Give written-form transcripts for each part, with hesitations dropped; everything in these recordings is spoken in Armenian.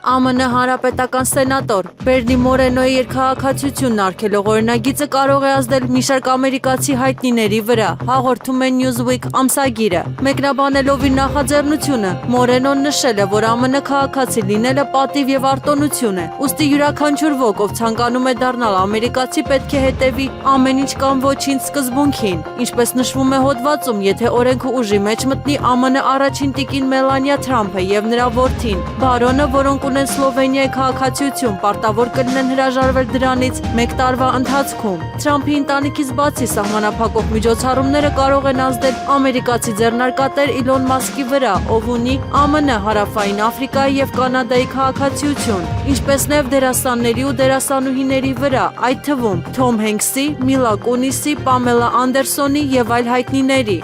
ԱՄՆ հանրապետական սենատոր Բերնի Մորենոյի երկհաղաքացիությունն արգելող օրինագիծը կարող է ազդել մի շարք ամերիկացի հայտնիների վրա, հաղորդում է Newsweek ամսագիրը։ Մեկնաբանելով իր նախաձեռնությունը, Մորենոն նշել է, որ ԱՄՆ քաղաքացի լինելը պատիվ եւ արտոնություն է, ուստի յուրաքանչյուր ոք, ով ցանկանում է դառնալ ամերիկացի, պետք է հետևի ամեն ինչ կամ ոչինչ սկզբունքին, ինչպես նշվում է հոդվածում, եթե օրենքը ուժի մեջ մտնի ԱՄՆ առաջին տիկին Մելանիա Թրամփը եւ նրա որդին, բարոնը, որոնք ունեն Սլովենիայի քաղաքացիություն, պարտավոր կլինեն հրաժարվել դրանից 1 տարվա ընթացքում։ Թրամփի ընտանիքից բացի սահմանափակող միջոցառումները կարող են ազդել ամերիկացի ձեռնարկատեր Իլոն Մասկի վրա, ով ունի ԱՄՆ, Հարավային Աֆրիկայի եւ Կանադայի քաղաքացիություն, ինչպես նաեւ դերասանների ու դերասանուհիների վրա, այդ թվում Թոմ Հենքսի, Միլա Կունիսի, Պամելա Անդերսոնի եւ այլ հայտնիների։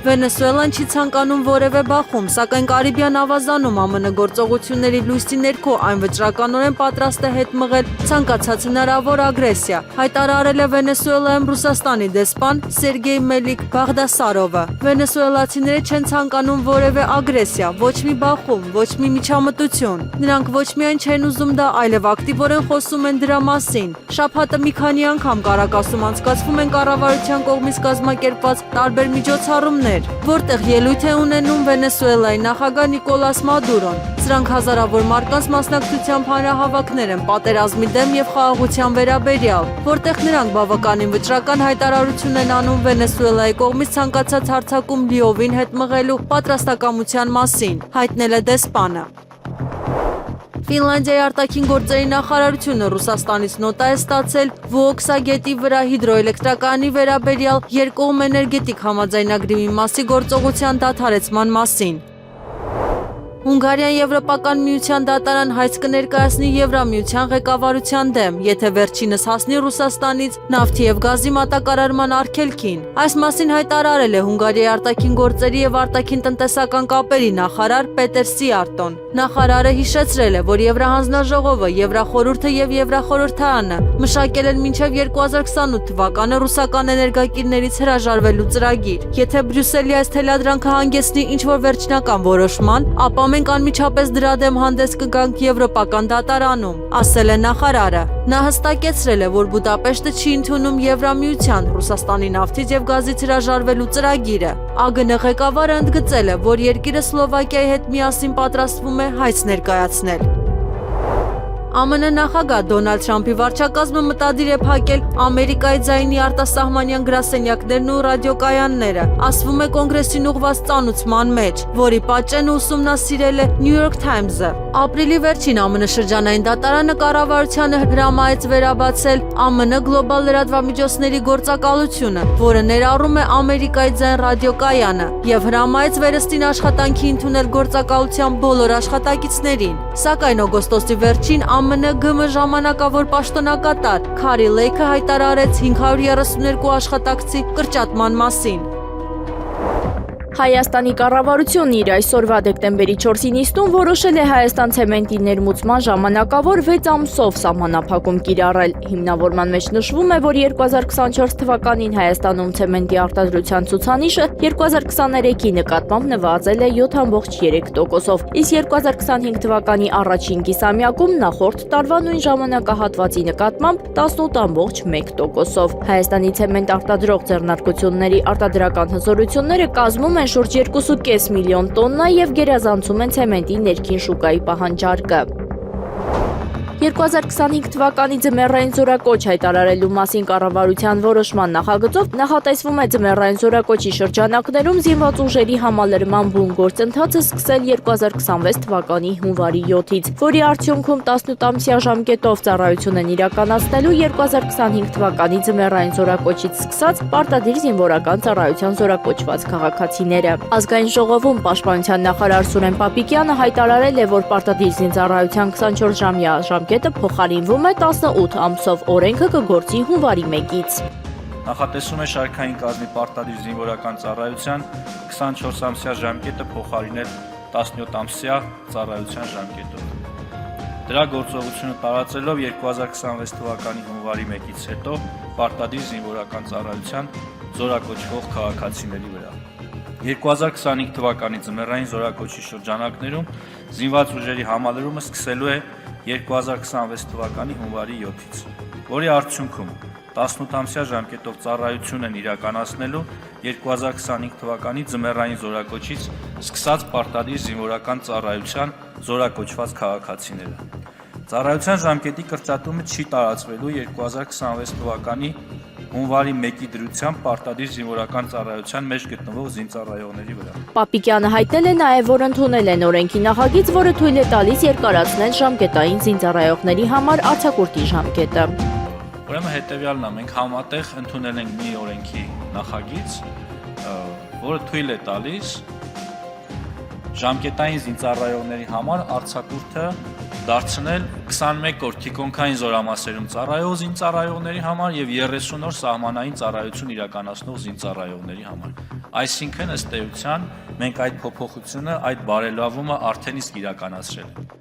Վենեսուելան չի ցանկանում որևէ բախում, սակայն Կարիբյան ավազանում ԱՄՆ գործողությունների լույսի ներքո այն վճռականորեն պատրաստ է հետ մղել ցանկացած հնարավոր ագրեսիա, հայտարարել է Վենեսուելայում Ռուսաստանի դեսպան Սերգեյ Մելիք Բաղդասարովը։ Վենեսուելացիները չեն ցանկանում որևէ ագրեսիա, ոչ մի բախում, ոչ մի միջամտություն։ Նրանք ոչ միայն չեն ուզում դա, այլև ակտիվորեն խոսում են դրա մասին։ Շաբաթը մի քանի անգամ Կարակասում անցկացվում են կառավարության կողմից կազմակերպված տարբեր միջոցառումներ, որտեղ ելույթ է ունենում Վենեսուելայի նախագահ Նիկոլաս Մադուրոն։ Սրանք հազարավոր մարդկանց մասնակցությամբ հանրահավաքներ են պատերազմի դեմ եւ խաղաղության վերաբերյալ, որտեղ նրանք բավականին վճռական հայտարարություն են անում Վենեսուելայի կողմից ցանկացած հարձակում լիովին հետ մղելու պատրաստակամության մասին, հայտնել է դեսպանը։ Ֆինլանդիայի արտաքին գործերի նախարարությունը Ռուսաստանից նոտա է ստացել Վոոքսա գետի վրա հիդրոէլեկտրակայանի վերաբերյալ երկկողմ էներգետիկ համաձայնագրի մի մասի գործողության դադարեցման մասին։ Հունգարիան Եվրոպական միության դատարան հայց կներկայացնի Եվրամիության ղեկավարության դեմ, եթե վերջինս հասնի Ռուսաստանից նավթի եւ գազի մատակարարման արգելքին։ Այս մասին հայտարարել է Հունգարիայի արտաքին գործերի եւ արտաքին տնտեսական կապերի նախարար Պետեր Սիարտոն։ Նախարարը հիշեցրել է, որ Եվրահանձնաժողովը, Եվրախորհուրդը եւ Եվրախորհրդարանը մշակել են մինչեւ 2028 թվականը ռուսական էներգակիրներից հրաժարվելու ծրագիր։ Եթե Բրյուսելի այս թելադրանքը հանգեցնի ինչ-որ վերջնական որոշման, ապա մենք անմիջապես դրա դեմ հանդես կգանք Եվրոպական դատարանում, ասել է նախարարը։ Նա հստակեցրել է, որ Բուդապեշտը չի ընդունում Եվրամիության Ռուսաստանի նավթից եւ գազից հրաժարվելու ծրագիրը։ ԱԳՆ ղեկավարը ընդգծել է, որ երկիրը Սլովակիայի հետ միասին պատրաստվում է հայց ներկայացնել։ ԱՄՆ նախագահ Դոնալդ Թրամփի վարչակազմը մտադիր է փակել Ամերիկայի ձայնի արտասահմանյան գրասենյակներն ու ռադիոկայանները, ասվում է կոնգրեսին ուղղված ծանուցման մեջ, որի պատճենը ուսումնասիրել է New York Times-ը։ Ապրիլի վերջին ԱՄՆ շրջանային դատարանը կառավարությանը հրամայեց վերաբացել ԱՄՆ գլոբալ լրատվամիջոցների գործակալությունը, որը ներառում է Ամերիկայի ձայն ռադիոկայանը, եւ հրամայեց վերստին աշխատանքի ընդունել գործակալության բոլոր աշխատակիցներին։ Սակայն օգոստոսի վերջին ԱՄՆ ԳՄ ժամանակավոր պաշտոնակատար Քարի Լեյքը հայտարարեց 532 աշխատակցի կրճատման մասին։ Հայաստանի կառավարությունն իր այսօրվա դեկտեմբերի 4-ի նիստում որոշել է Հայաստան ցեմենտի ներմուծման ժամանակավոր 6 ամսով սահմանափակում կիրառել։ Հիմնավորման մեջ նշվում է, որ 2024 թվականին Հայաստանում ցեմենտի արտադրության ցուցանիշը 2023-ի նկատմամբ նվազել է 7.3%-ով, իսկ 2025 թվականի առաջին կիսամյակում նախորդ տարվա նույն ժամանակահատվածի նկատմամբ 18.1%-ով։ Հայաստանի ցեմենտ արտադրող ձեռնարկությունների արտադրական հզորությունները կազմում են շուրջ 2.5 միլիոն տոննա եւ գերազանցում են ցեմենտի ներքին շուկայի պահանջարկը։ 2025 թվականի ձմեռային զորակոչ հայտարարելու մասին կառավարության որոշման նախագծով նախատեսվում է ձմեռային զորակոչի շրջանակներում զինված ուժերի համալրման բուն գործընթացը սկսել 2026 թվականի հունվարի 7-ից, որի արդյունքում 18-ամսյա ժամկետով ծառայություն են իրականացնելու 2025 թվականի ձմեռային զորակոչից սկսած պարտադիր զինվորական ծառայության զորակոչված քաղաքացիները։ Ազգային ժողովում պաշտպանության նախարար Սուրեն Պապիկյանը հայտարարել է, որ պարտադիր զինծառայության 24-ժամյա ժամկետը փոխարինվում է 18 ամսով, օրենքը կգործի հունվարի 1-ից։ Նախատեսում է շարքային կազմի պարտադիր զինվորական ծառայության 24-ամսյա ժամկետը փոխարինել 17-ամսյա ծառայության ժամկետով։ Դրա գործողությունը տարածելով 2026 թվականի հունվարի 1-ից հետո պարտադիր զինվորական ծառայության զորակոչվող քաղաքացիների վրա։ 2025 թվականի ձմեռային զորակոչի շրջանակներում զինված ուժերի համալրումը սկսելու է 2026 թվականի հունվարի 7-ից, որի արդյունքում 18-ամսյա ժամկետով ծառայություն են իրականացնելու 2025 թվականի ձմեռային զորակոչից սկսած պարտադիր զինվորական ծառայության զորակոչված քաղաքացիները։ Ծառայության ժամկետի կրճատումը չի տարածվելու 2026 թվականի հունվարի 1-ի դրությամբ պարտադիր զինվորական ծառայության մեջ գտնվող զինծառայողների վրա։ Պապիկյանը հայտնել է նաև, որ ընդունել են օրենքի նախագիծ, որը թույլ է տալիս երկարացնել ժամկետային զինծառայողների համար արձակուրդի ժամկետը։ Ուրեմն հետևյալն է, մենք համատեղ ընդունել ենք մի օրենքի նախագիծ, որը թույլ է տալիս ժամկետային զինծառայողների համար արձակուրդը դարձնել 21 օր թիկունքային զորամասերում ծառայող զինծառայողների համար եւ 30 օր սահմանային ծառայություն իրականացնող զինծառայողների համար։ Այսինքն ըստ էության մենք այդ փոփոխությունը, այդ բարելավումը արդեն իսկ իրականացրել ենք։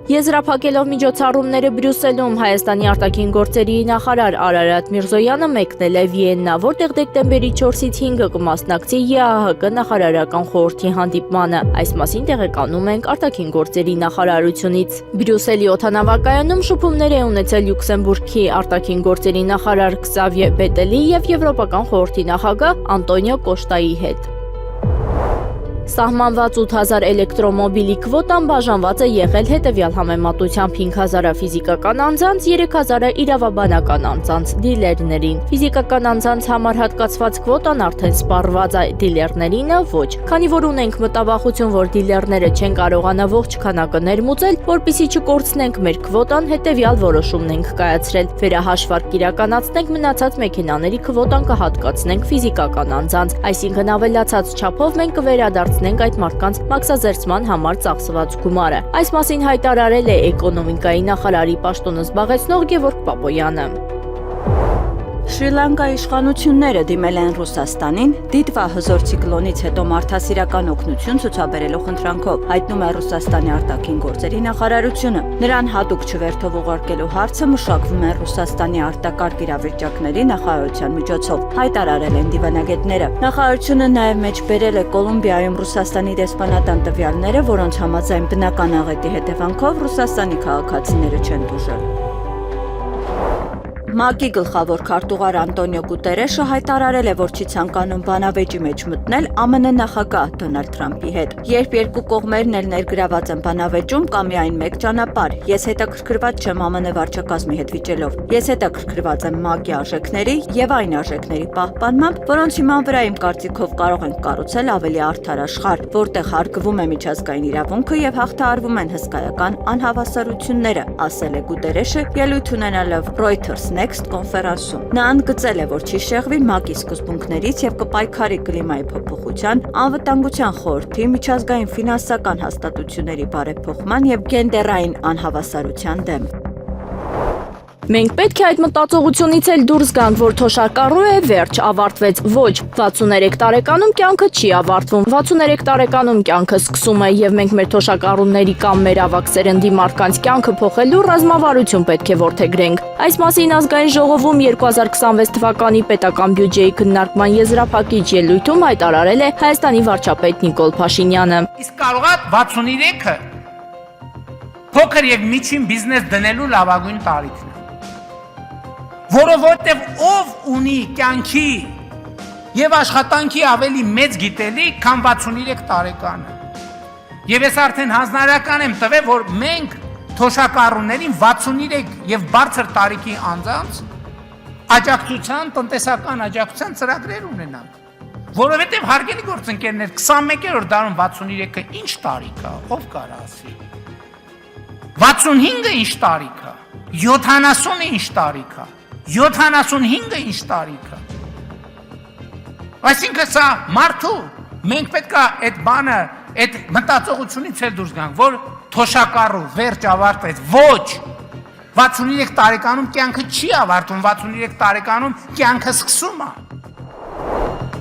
Եզրափակելով միջոցառումները Բրյուսելում Հայաստանի արտաքին գործերի նախարար Արարատ Միրզոյանը մեկնել է Վիեննա, որտեղ դեկտեմբերի 4-ից 5-ը կմասնակցի ԵԱՀԿ նախարարական խորհրդի հանդիպմանը։ Այս մասին տեղեկանում ենք արտաքին գործերի նախարարությունից։ Բրյուսելի օդանավակայանում շփումներ է ունեցել Լյուքսեմբուրգի արտաքին գործերի նախարար Քսավիե Բետելի եւ Եվրոպական խորհրդի նախագահ Անտոնիո Կոշտայի հետ։ Սահմանված 8000 էլեկտրոմոբիլի քվոտան բաժանված է եղել հետևյալ համեմատությամբ 5000-ը ֆիզիկական անձանց, 3000-ը իրավաբանական անձանց դիլերներին։ Ֆիզիկական անձանց համար հատկացված քվոտան արդեն սպառված է, դիլերներինը ոչ։ Քանի որ ունենք մտավախություն, որ դիլերները չեն կարողանա ողջ քանակը ներմուծել, որpիսի չկորցնենք մեր քվոտան, հետևյալ որոշումն ենք կայացրել։ Վերահաշվարկ իրականացնենք մնացած մեքենաների քվոտան կհատկացնենք ֆիզիկական անձանց, այսինքն ավելացած չափով մենք կվերադարձնենք այդ մարդկանց մաքսազերծման համար ծախսված գումարը։ Այս մասին հայտարարել է էկոնոմիկայի նախարարի պաշտոնը զբաղեցնող Գևորգ Պապոյանը։ Շրի Լանկայի իշխանությունները դիմել են Ռուսաստանին դիտվա հզոր ցիկլոնից հետո մարդասիրական օգնություն ցուցաբերելու խնդրանքով, հայտնում է Ռուսաստանի արտաքին գործերի նախարարությունը։ Նրան հատուկ չվերթով ուղարկելու հարցը մշակվում է Ռուսաստանի արտակարգ իրավիճակների նախարարության միջոցով, հայտարարել են դիվանագետները։ Նախարարությունը նաև մեջբերել է Կոլումբիայում Ռուսաստանի դեսպանատան տվյալները, որոնց համաձայն բնական աղետի հետևանքով Ռուսաստանի քաղաքացիները չեն տուժել։ ՄԱԿ-ի գլխավոր քարտուղար Անտոնիո Գուտերեշը հայտարարել է, որ չի ցանկանում բանավեճի մեջ մտնել ԱՄՆ նախագահ Դոնալդ Թրամփի հետ։ Երբ երկու կողմերն էլ ներգրաված են բանավեճում, կա միայն մեկ ճանապարհ։ Ես հետաքրքրված չեմ ԱՄՆ վարչակազմի հետ վիճելով։ Ես հետաքրքրված եմ ՄԱԿ-ի արժեքների եւ այն արժեքների պահպանմամբ, որոնց հիման վրա իմ կարծիքով կարող ենք կառուցել ավելի արդար աշխարհ, որտեղ հարգվում է միջազգային իրավունքը եւ հաղթահարվում են հսկայական անհավասարությունները, ասել է Գուտերեշը ելույթ ունենալով Reuters Next կոնֆերանսում։ Նա ընդգծել է, որ չի շեղվի ՄԱԿ-ի սկզբունքներից եւ կպայքարի կլիմայի փոփոխության, անվտանգության խորհրդի, միջազգային ֆինանսական հաստատությունների բարեփոխման եւ գենդերային անհավասարության դեմ։ Մենք պետք է այդ մտածողությունից էլ դուրս գանք, որ թոշակառու է, վերջ, ավարտվեց։ Ոչ, 63 տարեկանում կյանքը չի ավարտվում։ 63 տարեկանում կյանքը սկսում է եւ մենք մեր թոշակառուների կամ մեր ավակ սերնդի մարդկանց կյանքը փոխելու ռազմավարություն պետք է որդեգրենք։ Այս մասին ազգային ժողովում 2026 թվականի պետական բյուջեի քննարկման եզրափակիչ ելույթում հայտարարել է Հայաստանի վարչապետ Նիկոլ Փաշինյանը։ Իսկ կարող է 63-ը փոքր եւ միջին բիզնես դնելու լավագույն տարիքն է։ Որովհետև ով ունի կյանքի եւ աշխատանքի ավելի մեծ գիտելիք, քան 63 տարեկանը։ Եվ ես արդեն հանձնարարական եմ տվել, որ մենք թոշակառուներին 63 եւ բարձր տարիքի անձանց աջակցության, տնտեսական աջակցության ծրագրեր ունենանք։ Որովհետև հարգելի գործընկերներ, 21-րդ դարում 63-ը ինչ տարիք է, ով կարա ասի։ 65-ը ինչ տարիք է, 70-ը ինչ տարիք է, 75-ը ինչ տարիք է։ Այսինքն սա մարդու, մենք պետք է այդ բանը, այդ մտածողությունից էլ դուրս գանք, որ թոշակառու վերջ ավարտվեց, ոչ, 63 տարեկանում կյանքը չի ավարտվում, 63 տարեկանում կյանքը սկսում է։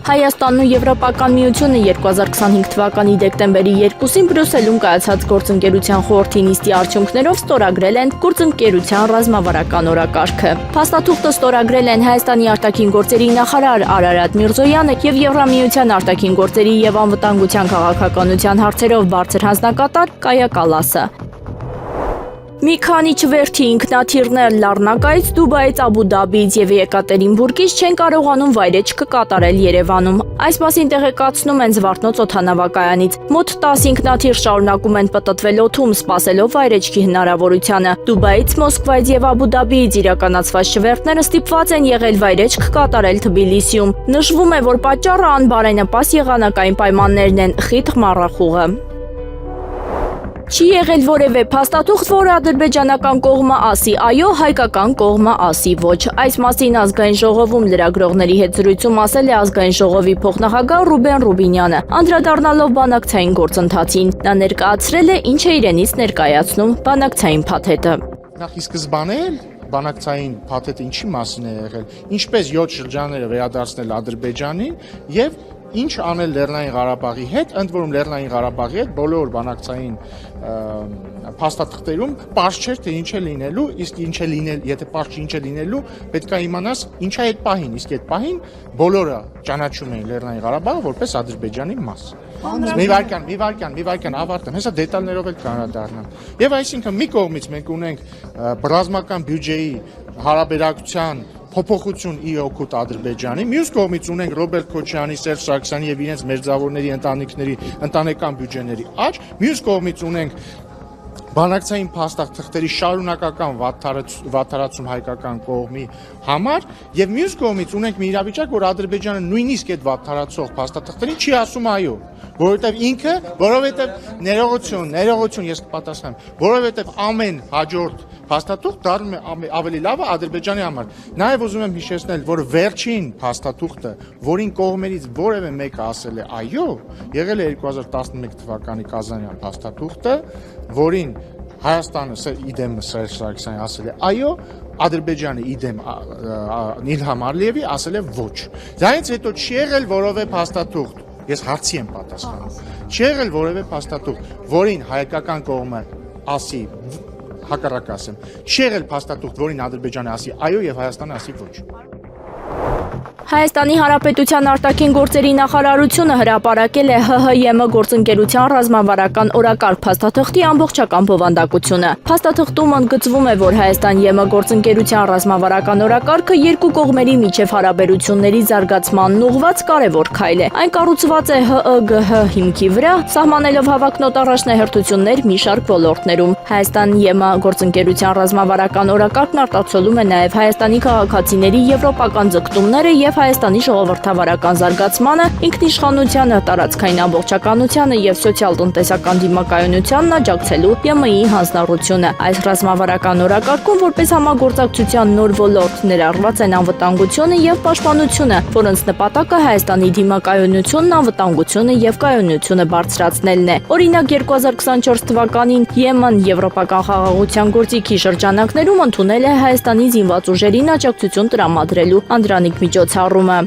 Հայաստանն ու Եվրոպական միությունը 2025 թվականի դեկտեմբերի 2-ին Բրյուսելում կայացած գործընկերության խորհրդի նիստի արդյունքներով ստորագրել են գործընկերության ռազմավարական օրակարգը։ Փաստաթուղթը ստորագրել են Հայաստանի արտաքին գործերի նախարար Արարատ Միրզոյանը եւ Եվրամիության արտաքին գործերի եւ անվտանգության քաղաքականության հարցերով բարձր հանձնակատար Կայա Կալասը։ Մի քանի չվերթի ինքնաթիռներ Լառնակայից, Դուբայից, Աբու Դաբիից եւ Եկատերինբուրգից չեն կարողանում վայրեջք կատարել Երևանում։ Այս մասին տեղեկացնում են Զվարթնոց օդանավակայանից։ Մոտ 10 ինքնաթիռ շարունակում են պտտվել օդում, սպասելով վայրեջքի հնարավորությանը։ Դուբայից, Մոսկվայից եւ Աբու Դաբիից իրականացված չվերթները ստիպված են եղել վայրեջք կատարել Թբիլիսիում։ Նշվում է, որ պատճառը անբարենպաստ եղանակային պայմաններն են, խիտ մառախուղը։ Չի եղել որևէ փաստաթուղթ, որ ադրբեջանական կողմը ասի այո, հայկական կողմը ասի ոչ։ Այս մասին ազգային ժողովում լրագրողների հետ զրույցում ասել է ազգային ժողովի փոխնախագահ Ռուբեն Ռուբինյանը, անդրադառնալով բանակցային գործընթացին։ Նա ներկայացրել է, ինչ է իրենից ներկայացնում բանակցային փաթեթը։ Նախ ի սկզբանե բանակցային փաթեթը ինչի մասին է եղել, ինչպես 7 շրջանները վերադարձնել Ադրբեջանին եւ ինչ անել Լեռնային Ղարաբաղի հետ, ընդ որում Լեռնային Ղարաբաղի հետ բոլոր բանակցային փաստաթղթերում պարզ չէր թե ինչ է լինելու, իսկ ինչ է լինել, եթե պարզ չի ինչ է լինելու, պետք է իմանաս ինչ է այդ պահին, իսկ այդ պահին բոլորը ճանաչում էին Լեռնային Ղարաբաղը որպես Ադրբեջանի մաս։ Մի վարքյան ավարտեմ, հեսա դետալներով էլ կանադառնամ։ Եվ այսինքն մի կողմից մենք ունենք ռազմական բյուջեի հարաբերակցության փոփոխություն ի օգուտ Ադրբեջանի, մյուս կողմից ունենք Ռոբերտ Քոչարյանի, Սերժ Սարգսյանի եւ իրենց մերձավորների ընտանիքների ընտանեկան բյուջեների աճ, մյուս կողմից ունենք բանակցային փաստաթղթերի շարունակական վատթարացում հայկական կողմի համար եւ մյուս կողմից ունենք մի իրավիճակ, որ Ադրբեջանը նույնիսկ այդ վատթարացող փաստաթղթերին չի ասում այո, որովհետեւ ինքը, ներողություն ես կպատասխանեմ, որովհետեւ ամեն հաջորդ փաստաթուղթ դառնում է ավելի լավը Ադրբեջանի համար։ Նաև ուզում եմ հիշեցնել, որ վերջին փաստաթուղթը, որին կողմերից որևէ մեկը ասել է այո, եղել է 2011 թվականի Կազանյան փաստաթուղթը, որին Հայաստանը իդեմ Սերժ Սարգսյանը ասել է այո, Ադրբեջանը իդեմ Իլհամ Ալիևի ասել է ոչ։ Դրանից հետո չի եղել որևէ փաստաթուղթ, ես հարցի եմ պատասխանում։ Չի եղել որևէ փաստաթուղթ, որին հայկական կողմը ասի հակառակ ասեմ, չի եղել փաստաթուղթ, որին Ադրբեջանը ասի այո եւ Հայաստանը ասի ոչ։ Հայաստանի Հանրապետության արտաքին գործերի նախարարությունը հրապարակել է ՀՀԵՄ գործընկերության ռազմավարական օրակարգ փաստաթղթի ամբողջական բովանդակությունը։ Փաստաթղթում ընդգծվում է, որ Հայաստան-ԵՄ գործընկերության ռազմավարական օրակարգը երկու կողմերի միջև հարաբերությունների զարգացմանն ուղղված կարևոր քայլ է։ Այն կառուցված է ՀԸԳՀ հիմքի վրա, սահմանելով հավակնոտ առաջնահերթություններ մի շարք ոլորտներում։ Հայաստան-ԵՄ գործընկերության ռազմավարական օրակարգն արտացոլում է նաև Հայաստանի քաղաքացիների եվրոպական ձգտումները եւ Հայաստանի ժողովրդավարական զարգացմանը, ինքնիշխանությանը, տարածքային ամբողջականությանը եւ սոցիալ-տնտեսական դիմակայունությանն աջակցելու ԵՄ-ի հանձնառությունը։ Այս ռազմավարական օրակարգում որպես համագործակցության նոր ոլորտ ներառված են անվտանգությունը եւ պաշտպանությունը, որոնց նպատակը Հայաստանի դիմակայունությունն, անվտանգությունը եւ կայունությունը բարձրացնելն է։ Օրինակ 2024 թվականին ԵՄ-ն եվրոպական խաղաղության գործիքի շրջանակներում ընդունել է Հայաստանի զինված ուժերին աջակցություն տրամադրելու Անդրանիկ միջոցառումը։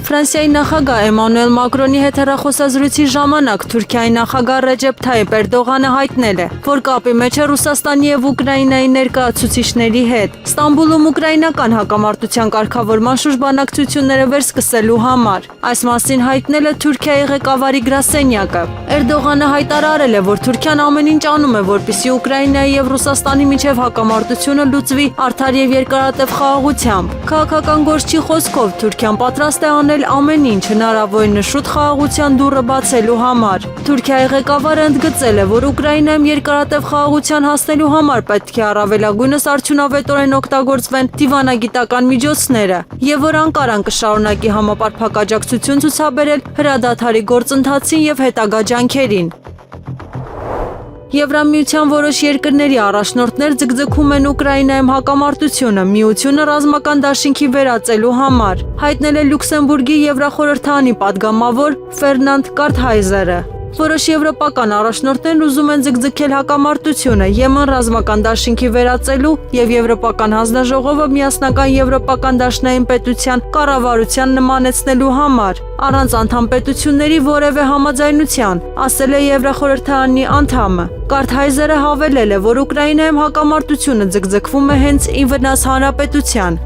Ֆրանսիայի նախագահ Էմանուել Մակրոնի հետ հեռախոսազրույցի ժամանակ Թուրքիայի նախագահ Ռեջեփ Թայիփ Էրդողանը հայտնել է, որ կապի մեջ է Ռուսաստանի եւ Ուկրաինայի ներկայացուցիչների հետ Ստամբուլում ուկրաինական հակամարտության կարգավորման շուրջ բանակցությունները վերսկսելու համար։ Այս մասին հայտնել է Թուրքիայի ղեկավարի գրասենյակը։ Էրդողանը հայտարարել է, որ Թուրքիան ամեն ինչ անում է, որպեսզի Ուկրաինայի եւ Ռուսաստանի միջև հակամարտությունը լուծվի արդար եւ երկարատև խաղաղությամբ։ Քաղաքական գործչի խոսքով Թուրքիան պատրաստ է անել ամեն ինչ հնարավորինս շուտ խաղաղության դուռը բացելու համար։ Թուրքիայի ղեկավարը ընդգծել է, որ Ուկրաինայում երկարատև խաղաղության հասնելու համար պետք է առավելագույնս արդյունավետորեն օգտագործվեն դիվանագիտական միջոցները եւ որ Անկարան կշարունակի համապարփակ աջակցություն ցուցաբերել հրադադարի գործընթացին եւ հետագա ջանքերին։ Եվրամիության որոշ երկրների առաջնորդներ ձգձգում են Ուկրաինայում հակամարտությունը միությունը ռազմական դաշինքի վերածելու համար, հայտնել է Լյուքսեմբուրգի Եվրախորհրդանի պատգամավոր Ֆերնանդ Կարթհայզերը։ Որոշ եվրոպական առաջնորդներ ուզում են ձգձգել հակամարտությունը Եմեն ռազմական դաշինքի վերածելու եւ Եվրոպական հանձնաժողովը միասնական եվրոպական դաշնային պետության կառավարության նմանեցնելու համար, առանց անդամ պետությունների որևէ համաձայնության, ասել է Եվրախորհրդարանի անդամը։ Կարթհայզերը հավելել է, որ Ուկրաինայում հակամարտությունը ձգձգվում է հենց ի վնաս հանրապետության։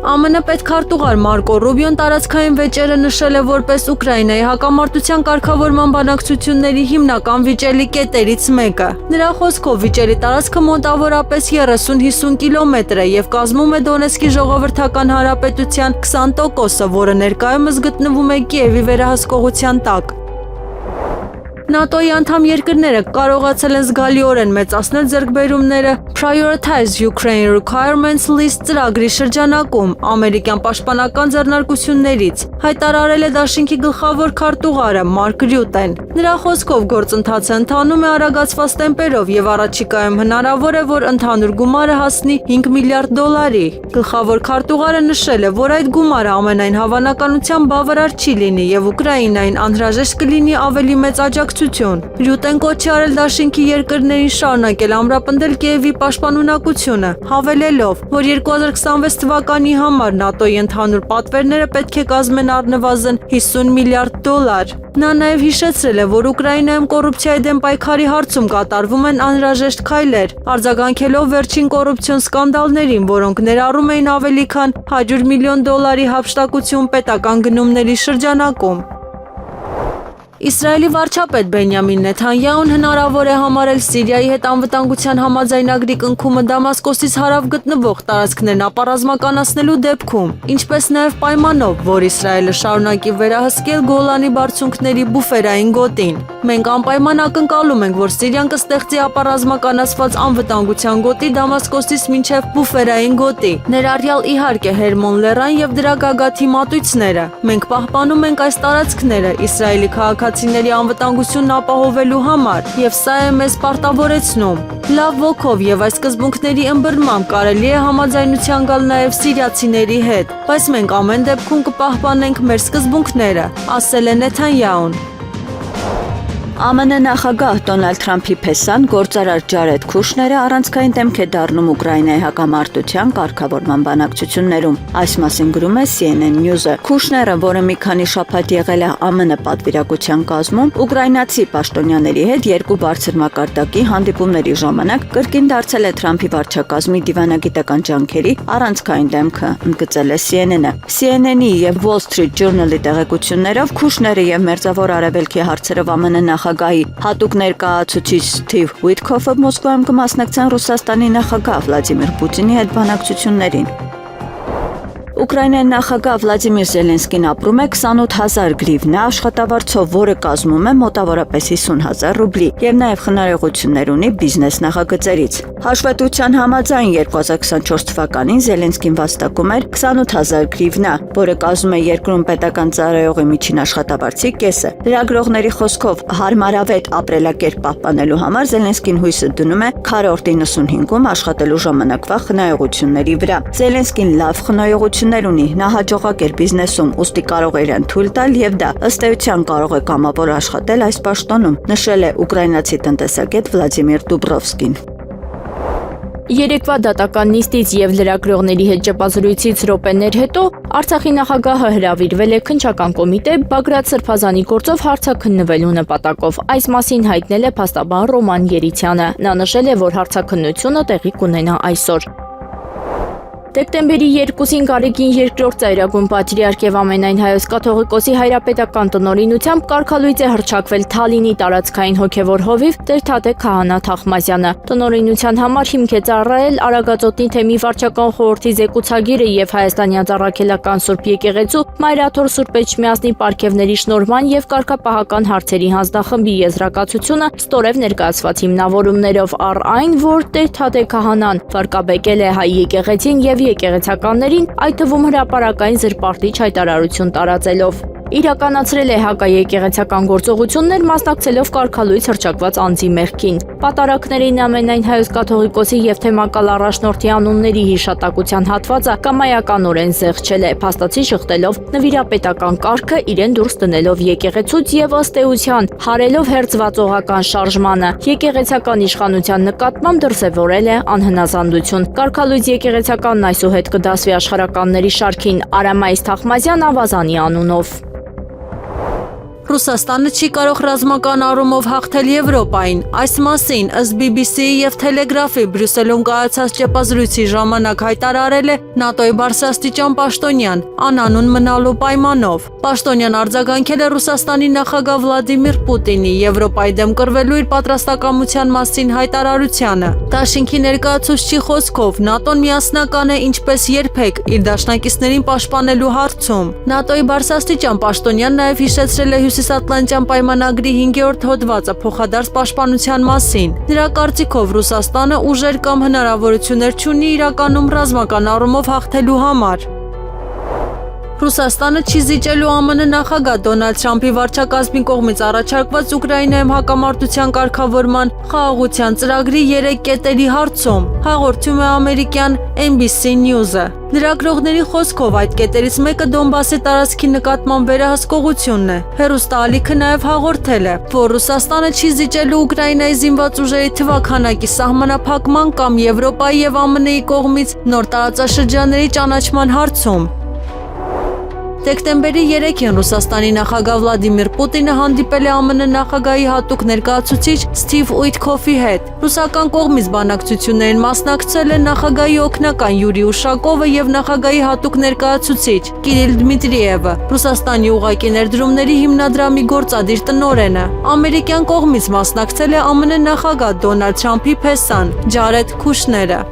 ԱՄՆ պետքարտուղար Մարկո Ռուբիոն տարածքային վեճերը նշել է որպես Ուկրաինայի հակամարտության կարգավորման բանակցությունների հիմնական վիճելի կետերից մեկը։ Նրա խոսքով վիճելի տարածքը մոտավորապես 30-50 կիլոմետր է եւ կազմում է Դոնեցկի ժողովրդական հանրապետության 20%-ը, որը ներկայումս գտնվում է Կիևի վերահսկողության տակ։ ՆԱՏՕ-ի անդամ երկրները կարողացել են զգալիորեն մեծացնել ձեռքբերումները Prioritize Ukraine Requirements List ծրագրի շրջանակում ամերիկյան պաշտպանական ձեռնարկություններից, հայտարարել է դաշինքի գլխավոր քարտուղարը Մարկ Ռյուտեն։ Նրա խոսքով գործընթացը ընթանում է արագացված տեմպերով եւ առաջիկայում հնարավոր է, որ ընդհանուր գումարը հասնի $5 միլիարդ։ Գլխավոր քարտուղարը նշել է, որ այդ գումարը ամենայն հավանականությամբ բավարար չի լինի եւ Ուկրաինային անհրաժեշտ կլինի ավելի մեծ աջակցություն։ Ռյուտեն կոչ է արել դաշինքի երկրներին շարունակել ամրապնդել Կիևի պաշտպանունակությունը, հավելելով, որ 2026 թվականի համար ՆԱՏՕ-ի ընդհանուր պատվերները պետք է կազմեն առնվազն $50 միլիարդ։ Նա նաև հիշեցրել է, որ Ուկրաինայում կոռուպցիայի դեմ պայքարի հարցում կատարվում են անհրաժեշտ քայլեր, արձագանքելով վերջին կոռուպցիոն սկանդալներին, որոնք ներառում էին ավելի քան $100 միլիոն հափշտակություն պետական գնումների շրջանակում։ Իսրայելի վարչապետ Բենյամին Նեթանյահուն հնարավոր է համարել Սիրիայի հետ անվտանգության համաձայնագրի կնքումը Դամասկոսից հարավ գտնվող տարածքներն ապառազմականացնելու դեպքում, ինչպես նաև պայմանով, որ Իսրայելը շարունակի վերահսկել Գոլանի բարձունքների բուֆերային գոտին։ Մենք անպայման ակնկալում ենք, որ Սիրիան կստեղծի ապառազմականացված անվտանգության գոտի Դամասկոսից մինչև բուֆերային գոտի, ներառյալ իհարկե Հերմոն լեռան եւ դրա գագաթի մատույցները։ Մենք պահպանում ենք այս տարածքները Իսրայելի քաղաքացիների անվտանգությունն ապահովելու համար, եւ սա է մեզ պարտավորեցնում։ Լավ ոգով եւ այս սկզբունքների ըմբռնմամբ կարելի է համաձայնության գալ նաեւ սիրիացիների հետ, բայց մենք ամեն դեպքում կպահպանենք մեր սկզբունքները, ասել է Նեթանյահուն։ ԱՄՆ նախագահ Դոնալդ Թրամփի փեսան գործարար Ջարեդ Քուշները առանցքային դեմք է դառնում Ուկրաինայի հակամարտության կարգավորման բանակցություններում։ Այս մասին գրում է CNN News-ը։ Քուշները, որը մի քանի շաբաթ եղել է ԱՄՆ պատվիրակության կազմում, ուկրաինացի պաշտոնյաների հետ երկու բարձր մակարդակի հանդիպումների ժամանակ կրկին դարձել է Թրամփի վարչակազմի դիվանագիտական ջանքերի առանցքային դեմքը, ընդգծել է CNN-ը։ CNN-ի եւ Wall Street Journal-ի տեղեկություններով Քուշները եւ Մերձավոր Արևելքի հարցերով ԱՄՆ նախագահի հատուկ ներկայացուցիչ Սթիվ Ուիթքոֆը Մոսկվայում կմասնակցեն Ռուսաստանի նախագահ Վլադիմիր Պուտինի հետ բանակցություններին։ Ուկրաինայի նախագահ Վլադիմիր Զելենսկին ապրում է 28,000 գրիվնա աշխատավարձով, որը կազմում է մոտավորապես 50,000 ռուբլի, եւ նաեւ խնայողություններ ունի բիզնես նախագծերից։ Հաշվետվության համաձայն 2024 թվականին Զելենսկին վաստակում էր 28,000 գրիվնա, որը կազմում է երկրում պետական ծառայողի միջին աշխատավարձի կեսը։ Լրագրողների խոսքով հարմարավետ ապրելակերպ պահպանելու համար Զելենսկին հույսը դնում է քառորդ 95-ում աշխատելու ժամանակվա խնայողությունների վրա։ Զելենսկին լավ խնայողություն ունի, նա հաջողակ էր բիզնեսում, ուստի կարող է իրեն թույլ տալ եւ դա ըստ էության կարող է կամավոր աշխատել այս պաշտոնում, նշել է ուկրաինացի տնտեսագետ Վլադիմիր Դուբրովսկին։ Երեկվա դատական նիստից եւ լրագրողների հետ ճեպազրույցից րոպեներ հետո Արցախի նախագահը հրավիրվել է քննչական կոմիտե Բագրատ Սրբազանի գործով հարցաքննվելու նպատակով։ Այս մասին հայտնել է փաստաբան Ռոման Երիցյանը։ Նա նշել է, որ հարցաքննությունը տեղի կունենա այսօր։ Դեկտեմբերի 2-ին Գարեգին II ծայրագույն պատրիարք եւ ամենայն հայոց կաթողիկոսի հայրապետական տնօրինությամբ կարգալույծ է հռչակվել Թալինի տարածքային հոգևոր հովիվ Տեր-Թադե Քահանա Թախմազյանը։ Տնօրինության համար հիմք է ծառայել Արագածոտնի թեմի վարչական խորհրդի զեկուցագիրը եւ Հայաստանյան Ծառաքելական Սուրբ Եկեղեցու Մայրաթոր Սուրբ Էջմիածնի պարգևների շնորհման եւ կարգապահական հարցերի հանձնախմբի եզրակացությունը ստորև ներկայացված հիմնավորումներով առ այն, որ Տեր-Թադե Քահանան վարկաբեկել է հայ եկեղեցին եւ եկեղեցականներին, այդ թվում հրապարակային զրպարտիչ հայտարարություն տարածելով։ Իրականացրել է հակաեկեղեցական գործողություններ, մասնակցելով կարգալույց հռչակված անձի մեղքին։ Պատարակներին ամենայն հայոց կաթողիկոսի եւ թեմակալ առաջնորդի անունների հիշատակության հատվածը կամայականորեն զեղչել է, փաստացի շղթելով նվիրապետական կարգը, իրեն դուրս դնելով եկեղեցուց եւ ըստ էության հարելով հերձվածողական շարժմանը։ Եկեղեցական իշխանության նկատմամբ դրսևորել է անհնազանդություն։ Կարգալույց եկեղեցականն այսուհետ կդասվի աշխարհականների շարքին Արամայիս Թախմազյան Ավազանի անունով։ Ռուսաստանը չի կարող ռազմական առումով հաղթել Եվրոպային։ Այս մասին ըստ BBC-ի եւ Telegraph-ի Բրյուսելում կայացած ճեպազրույցի ժամանակ հայտարարել է ՆԱՏՕ-ի բարձրաստիճան պաշտոնյան, անանուն մնալու պայմանով։ Պաշտոնյան արձագանքել է Ռուսաստանի նախագահ Վլադիմիր Պուտինի Եվրոպայի դեմ կռվելու իր պատրաստակամության մասին հայտարարությանը։ Դաշինքի ներկայացուցչի խոսքով ՆԱՏՕ-ն միասնական է ինչպես երբեք իր դաշնակիցներին պաշտպանելու հարցում։ ՆԱՏՕ-ի բարձրաստիճան պաշտոնյան նաեւ հիշեցրել է Հյուսիսատլանտյան պայմանագրի 5-րդ հոդվածը փոխադարձ պաշտպանության մասին։ Նրա կարծիքով Ռուսաստանը ուժեր կամ հնարավորություններ չունի իրականում ռազմական առումով հաղթելու համար։ Ռուսաստանը չի զիջելու ԱՄՆ նախագահ Դոնալդ Թրամփի վարչակազմի կողմից առաջարկված Ուկրաինայում հակամարտության կարգավորման խաղաղության ծրագրի 3 կետերի հարցում, հաղորդում է ամերիկյան NBC News-ը։ Լրագրողների խոսքով այդ կետերից մեկը Դոնբասի տարածքի նկատմամբ վերահսկողությունն է։ Հերոստալիքը նաև հաղորդել է, որ Ռուսաստանը չի զիջելու Ուկրաինայի զինված ուժերի թվաքանակի սահմանափակման կամ Եվրոպայի եւ ԱՄՆ-ի կողմից նոր տարածաշրջանների ճանաչման հարցում։ Դեկտեմբերի 3-ին Ռուսաստանի նախագահ Վլադիմիր Պուտինը հանդիպել է ԱՄՆ նախագահի հատուկ ներկայացուցիչ Սթիվ Ուիթքոֆի հետ։ Ռուսական կողմից բանակցություններին մասնակցել են նախագահի օգնական Յուրի Ուշակովը եւ նախագահի հատուկ ներկայացուցիչ Կիրիլ Դմիտրիևը, Ռուսաստանի ուղղակի ներդրումների հիմնադրամի գործադիր տնօրենը։ Ամերիկյան կողմից մասնակցել է ԱՄՆ նախագահ Դոնալդ Թրամփի փեսան Ջարեդ Քուշները։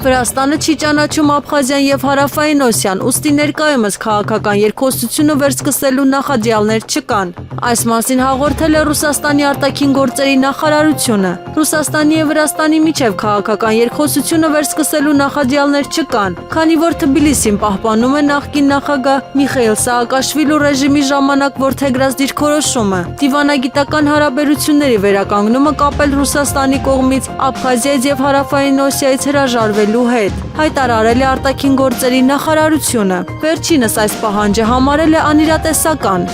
Վրաստանը չի ճանաչում Աբխազիան եւ Հարավային Օսիան, ուստի ներկայումս քաղաքական երկխոսությունը վերսկսելու նախադրյալներ չկան։ Այս մասին հաղորդել է Ռուսաստանի արտաքին գործերի նախարարությունը։ Ռուսաստանի եւ Վրաստանի միջև քաղաքական երկխոսությունը վերսկսելու նախադրյալներ չկան, քանի որ Թբիլիսին պահպանում է նախկին նախագահ Միխայիլ Սաակաշվիլու ռեժիմի ժամանակ որդեգրած դիրքորոշումը դիվանագիտական հարաբերությունների վերականգնումը կապել Ռուսաստանի կողմից Աբխազիայից եւ Հարավային Օսիայից հրաժարվել հետ, հայտարարել է արտաքին գործերի նախարարությունը։ Վերջինս այս պահանջը համարել է անիրատեսական։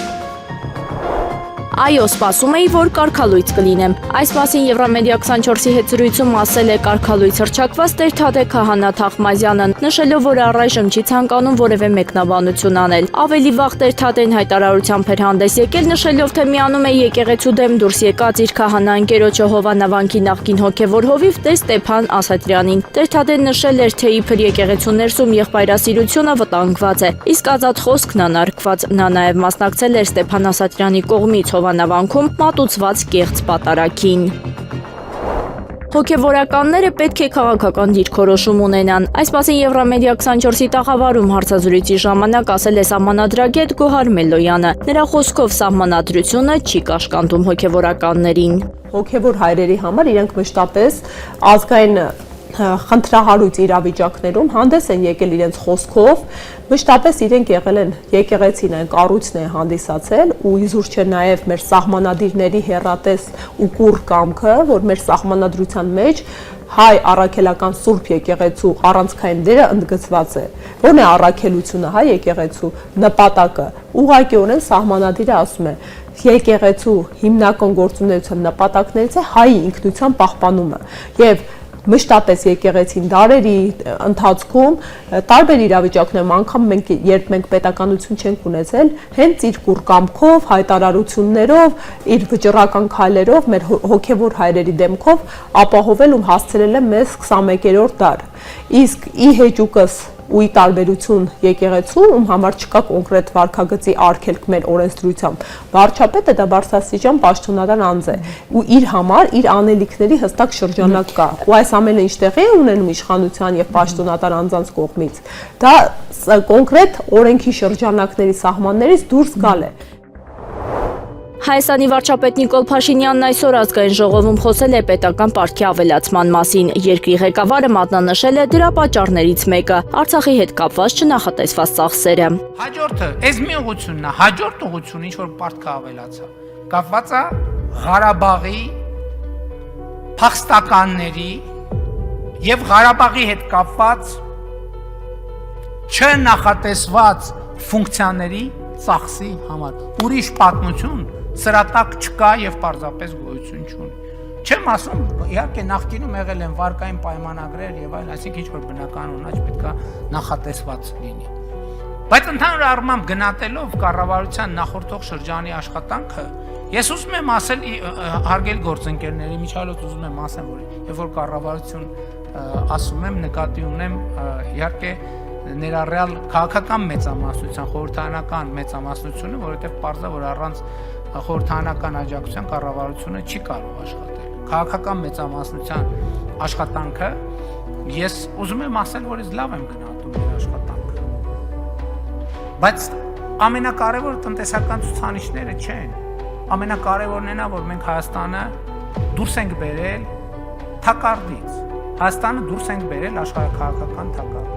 Այո, սպասում էի, որ կարգալույց կլինեմ։ Այս մասին Եվրամեդիա 24-ի հետ զրույցում ասել է կարգալույց հռչակված Տեր-Թադե Քահանա Թախմազյանը, նշելով, որ առայժմ չի ցանկանում որևէ մեկնաբանություն անել։ Ավելի վաղ Տեր-Թադեն հայտարարությամբ էր հանդես եկել, նշելով, թե միանում է եկեղեցու դեմ դուրս եկած իր քահանա ընկերոջը Հովանավանքի նախկին հոգևոր հովիվ Տեր Ստեփան Ասատրյանին։ Տեր-Թադեն նշել էր, թե իբր եկեղեցու ներսում եղբայրասիրությունը վտանգված է, իսկ ազատ խոսքն անարգված։ Նա նաև մասնակցել էր Ստեփան Ասատրյանի կողմից Հովանավանքում մատուցված կեղծ պատարագին։ Հոգևորականները պետք է քաղաքական դիրքորոշում ունենան։ Այս մասին Եվրամեդիա 24-ի տաղավարում հարցազրույցի ժամանակ ասել է սահմանադրագետ Գոհար Մելոյանը։ Նրա խոսքով սահմանադրությունը չի կաշկանդում հոգևորականներին։ Հոգևոր հայրերի համար իրենք մշտապես ազգային խնդրահարույց իրավիճակներում հանդես են եկել իրենց խոսքով, մշտապես իրենք եղել են եկեղեցին այն կառույցն է հանդիսացել ու իզուր չէ նաև մեր սահմանադիրների հեռատես ու կուռ կամքը, որ մեր սահմանադրության մեջ հայ առաքելական Սուրբ եկեղեցու առանցքային դերը ընդգծված է։ Որն է առաքելությունը հայ եկեղեցու նպատակը։ Ուղղակիորեն սահմանադիրը ասում է եկեղեցու հիմնական գործունեության նպատակներից է հայի ինքնության պահպանումը եւ մշտապես եկեղեցին դարերի ընթացքում տարբեր իրավիճակներում անգամ երբ մենք պետականություն չենք ունեցել, հենց իր կուրկամքով, հայտարարություններով, իր վճռական քայլերով մեր հոգևոր հայրերի դեմքով ապահովել ու հասցրել է մեզ 21-րդ դար։ Իսկ ի հեճուկս ու ի տարբերություն եկեղեցու, ում համար չկա կոնկրետ վարքագծի արգելք մեր օրենսդրությամբ, վարչապետը դա բարձրաստիճան պաշտոնական անձ է ու իր համար իր անելիքների հստակ շրջանակ կա։ Ու այս ամենը ինչ տեղի է ունենում իշխանության եւ պաշտոնատար անձանց կողմից։ Դա կոնկրետ օրենքի շրջանակների սահմաններից դուրս գալ է։ Հայաստանի վարչապետ Նիկոլ Փաշինյանն այսօր ազգային ժողովում խոսել է պետական պարտքի ավելացման մասին։ Երկրի ղեկավարը մատնանշել է դրա պատճառներից մեկը՝ Արցախի հետ կապված չնախատեսված ծախսերը։ Հաջորդը, այս մի ուղղությունն է, հաջորդ ուղղությունը ինչ որ պարտքը ավելացա։ Կապված է Ղարաբաղի փախստականների եւ Ղարաբաղի հետ կապված չնախատեսված ֆունկցիաների ծախսի համար։ Ուրիշ պատմություն սրա տակ չկա եւ պարզապես գոյություն չունի։ Չեմ ասում, իհարկե նախկինում եղել են վարկային պայմանագրեր եւ այլ, այսինքն ինչ որ բնական ունաչ պետքա նախատեսված լինի։ Բայց ընդհանուր առմամբ գնահատելով կառավարության նախորդող շրջանի աշխատանքը, ես ուզում եմ ասել հարգելի գործընկերների միջալոց ուզում եմ ասեմ, որ երբ որ կառավարություն ասում եմ, նկատի ունեմ իհարկե ներառյալ քաղաքական մեծամասնության, խորհրդարանական մեծամասնությունը, որովհետև պարզ է, որ առանց խորհրդարանական աջակցության կառավարությունը չի կարող աշխատել։ Քաղաքական մեծամասնության աշխատանքը ես ուզում եմ ասել, որ ես լավ եմ գնահատում իր աշխատանքը։ Բայց ամենակարևորը տնտեսական ցուցանիշները չեն։ Ամենակարևորն է նա, որ մենք Հայաստանը դուրս ենք բերել թակարդից։ Հայաստանը դուրս ենք բերել աշխարհաքաղաքական թակարդ։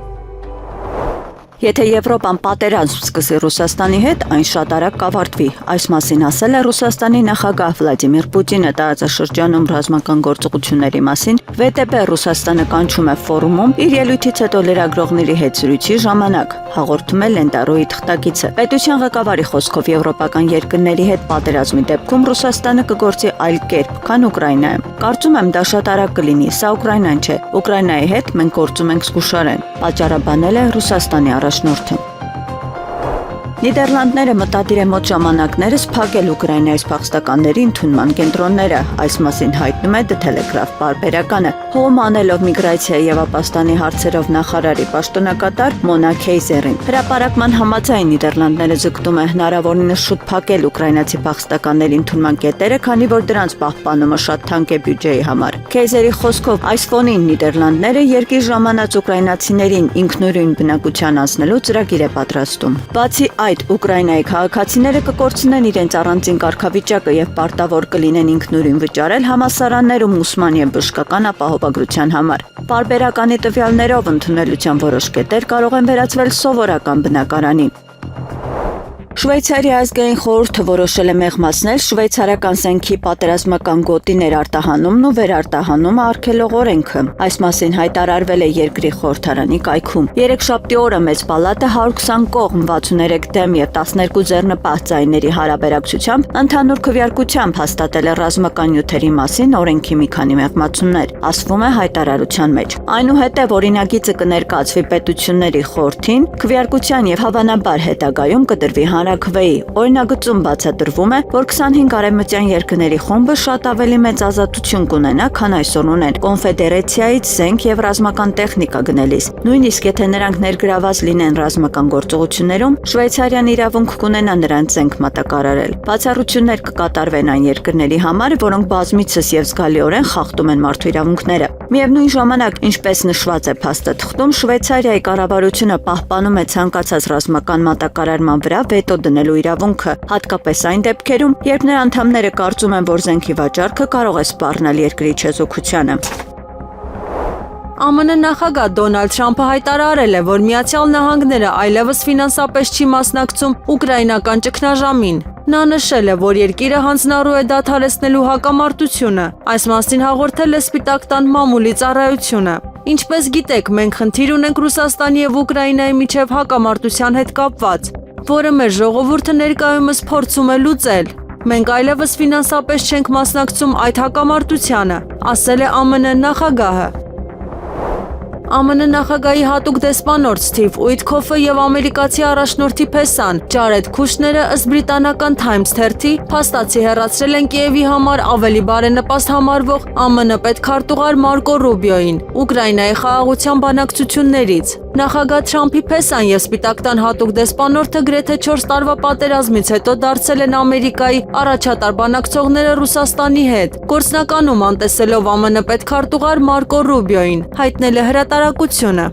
Եթե Եվրոպան պատերազմ սկսի Ռուսաստանի հետ, այն շատ արագ կավարտվի։ Այս մասին ասել է Ռուսաստանի նախագահ Վլադիմիր Պուտինը տարածաշրջանում ռազմական գործողությունների մասին ՎՏԲ Ռուսաստանը կանչում է ֆորումում իր ելույթից հետո լրագրողների հետ զրույցի ժամանակ, հաղորդում է Լենտարոյի թղթակիցը։ Պետության ղեկավարի խոսքով եվրոպական երկրների հետ պատերազմի դեպքում Ռուսաստանը կգործի այլ կերպ, քան Ուկրաինայում։ Կարծում եմ դա շատ արագ կլինի, սա Ուկրաինան չէ։ Ուկրաինայի հետ մենք գործում ենք զգուշորեն, պատճառաբանել է Ռուսաստանի առաջնորդը։ Նիդերլանդները մտադիր է մոտ ժամանակներս փակել Ուկրաինայից փախստականների ընդունման կենտրոնները, այս մասին հայտնում է The Telegraph պարբերականը։ Հողում անելով միգրացիայի եւ ապաստանի հարցերով նախարարի պաշտոնակատար Մոնա Քեյզերին։ Հրապարակման համաձայն Նիդերլանդները ձգտում է հնարավորինս շուտ փակել ուկրաինացի փախստականների ընդունման կետերը, քանի որ դրանց պահպանումը շատ թանկ է բյուջեի համար։ Քեյզերի խոսքով այս ֆոնին Նիդերլանդները երկիր ժամանած ուկրաինացիներին ինքնուրույն բնակության անցնելու ծրագիր է պատրաստում։ Բացի այդ Ուկրաինայի քաղաքացիները կկորցնեն իրենց առանձին կարգավիճակը եւ պարտավոր կլինեն ինքնուրույն վճարել համալսարաններում ուսման եւ բժշկական ապահովագրության համար։ Պարբերականի տվյալներով ընդունելության որոշ կետեր կարող են վերածվել սովորական բնակարանի։ Շվեյցարիա ազգային խորհուրդը որոշել է մեղմացնել շվեյցարական զենքի պատերազմական գոտիներ արտահանումն ու վերարտահանումը արգելող օրենքը։ Այս մասին հայտարարվել է երկրի խորհրդարանի կայքում։ Երեքշաբթի օրը մեծ պալատը 120 կողմ 63 դեմ եւ 12 ձեռնպահ ձայների հարաբերակցությամբ ընդհանուր քվեարկությամբ հաստատել է ռազմական նյութերի մասին օրենքի մի քանի մեղմացումներ, ասվում է հայտարարության մեջ։ Այնուհետև օրինագիծը կներկայացվի պետությունների խորհրդին, քվեարկության եւ հավանաբար հետագայում կդրվի հանրաքվեի։ Օրինագծում բացատրվում է, որ 25 արևմտյան երկրների խումբը շատ ավելի մեծ ազատություն կունենա, քան այսօր ունեն կոնֆեդերացիայից զենք եւ ռազմական տեխնիկա գնելիս։ Նույնիսկ եթե նրանք ներգրաված լինեն ռազմական գործողություններում, Շվեյցարիան իրավունք կունենա նրանց զենք մատակարարել։ Բացառություններ կկատարվեն այն երկրների համար, որոնք բազմիցս եւ զգալիորեն խախտում են մարդու իրավունքները։ Միևնույն ժամանակ, ինչպես նշված է փաստաթղթում, Շվեյցարիայի կառավարությունը պահպանում է ցանկացած ռազմական մատակարարման վրա վետո դնելու իրավունքը, հատկապես այն դեպքերում, երբ նրա անդամները կարծում են, որ զենքի վաճառքը կարող է սպառնել երկրի չեզոքությանը։ ԱՄՆ նախագահ Դոնալդ Թրամփը հայտարարել է, որ Միացյալ Նահանգները այլևս ֆինանսապես չի մասնակցում ուկրաինական ճգնաժամին։ Նա նշել է, որ երկիրը հանձնառու է դադարեցնելու հակամարտությունը։ Այս մասին հաղորդել է Սպիտակ տան մամուլի ծառայությունը։ Ինչպես գիտեք, մենք խնդիր ունենք Ռուսաստանի եւ Ուկրաինայի միջև հակամարտության հետ կապված, որը մեր ժողովուրդը ներկայումս փորձում է լուծել։ Մենք այլևս ֆինանսապես չենք մասնակցում այդ հակամարտությանը, ասել է ԱՄՆ նախագահը։ ԱՄՆ նախագահի հատուկ դեսպանորդ Սթիվ Ուիթքոֆը եւ ամերիկացի առաջնորդի փեսան Ջարեդ Քուշները ըստ բրիտանական Times թերթի փաստացի հեռացրել են Կիևի համար ավելի բարենպաստ համարվող ԱՄՆ պետքարտուղար Մարկո Ռուբիոին Ուկրաինայի խաղաղության բանակցություններից։ Նախագահ Թրամփի փեսան եւ Սպիտակ տան հատուկ դեսպանորդը գրեթե 4 տարվա պատերազմից հետո դարձել են Ամերիկայի առաջատար բանակցողները Ռուսաստանի հետ։ Գործնականում անտեսելով ԱՄՆ պետքարտուղար Մարկո Ռուբիոին հայտնել է հրատարակությունը։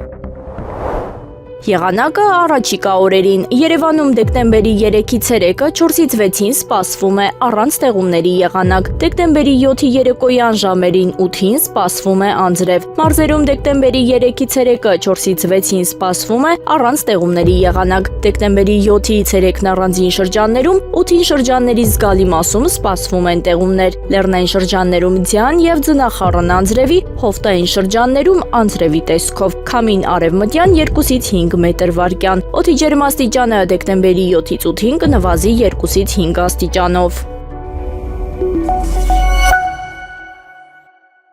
Եղանակը առաջիկա օրերին։ Երևանում դեկտեմբերի 3-ից 3-ը 4-ից 6-ին սպասվում է առանց տեղումների եղանակ։ Դեկտեմբերի 7-ի երեկոյան ժամերին 8-ին սպասվում է անձրև։ Մարզերում դեկտեմբերի 3-ից 3-ը 4-ից 6-ին սպասվում է առանց տեղումների եղանակ։ Դեկտեմբերի 7-ից 3-ն առանձին շրջաններում, 8-ին շրջանների զգալի մասում սպասվում են տեղումներ։ Լեռնային շրջաններում ձյան եւ ձնախառն անձրևի, հովտային շրջաններում անձրևի տեսքով։ Քամին արևմտյան 2-ից 5 մետր վարկյան։ Օդի ջերմաստիճանը դեկտեմբերի 7-ից 8-ին կնվազի 2-ից 5 աստիճանով։